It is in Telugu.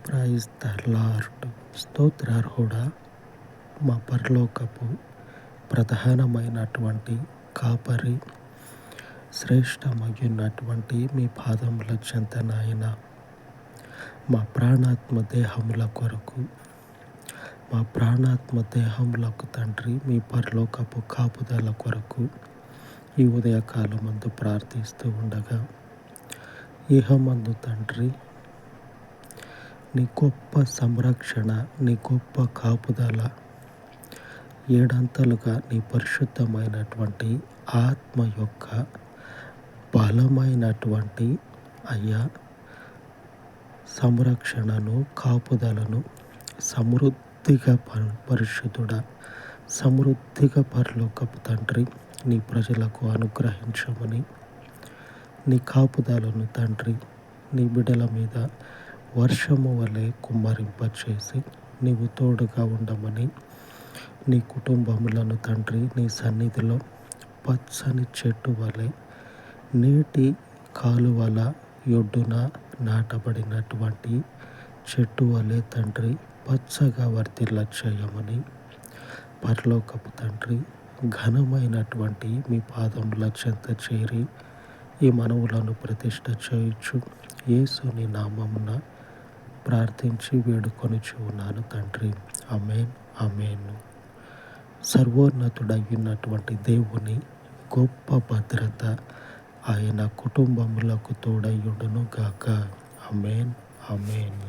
Praise the lord. స్తోత్రార్హుడా, మా పరలోకపు ప్రధానమైనటువంటి కాపరి, శ్రేష్టమయ్యున్నటువంటి మీ పాదముల చెంత నాయన, మా ప్రాణాత్మ దేహముల కొరకు, మా ప్రాణాత్మ దేహములకు తండ్రి మీ పరలోకపు కాపుదల కొరకు ఈ ఉదయకాలమందు ప్రార్థిస్తూ ఉండగా, ఇహమందు తండ్రి నీ గొప్ప సంరక్షణ, నీ గొప్ప కాపుదల, ఏడంతలుగా నీ పరిశుద్ధమైనటువంటి ఆత్మ యొక్క బలమైనటువంటి అయ్యా సంరక్షణను, కాపుదలను సమృద్ధిగా పరిశుద్ధుడా, సమృద్ధిగా పరలోకపు తండ్రి నీ ప్రజలకు అనుగ్రహించమని, నీ కాపుదలను తండ్రి నీ బిడ్డల మీద వర్షము వలె కుమ్మరింపచేసి నీవు తోడుగా ఉండమని, నీ కుటుంబములను తండ్రి నీ సన్నిధిలో పచ్చని చెట్టు వలె నీటి కాలువల ఒడ్డున నాటబడినటువంటి చెట్టు వలె తండ్రి పచ్చగా వర్ధిల్ల చేయమని, పరలోకపు తండ్రి ఘనమైనటువంటి మీ పాదముల చెంత చేరి ఈ మనవులను ప్రతిష్ఠ చేయుచు యేసుని నామమున ప్రార్థించి వేడుకొనుచు ఉన్నాను తండ్రి. ఆమేన్, ఆమేన్. సర్వోన్నతుడైనటువంటి దేవుని గొప్ప భద్రత ఆయన కుటుంబములకు తోడయ్యుండును గాక. ఆమేన్, ఆమేన్.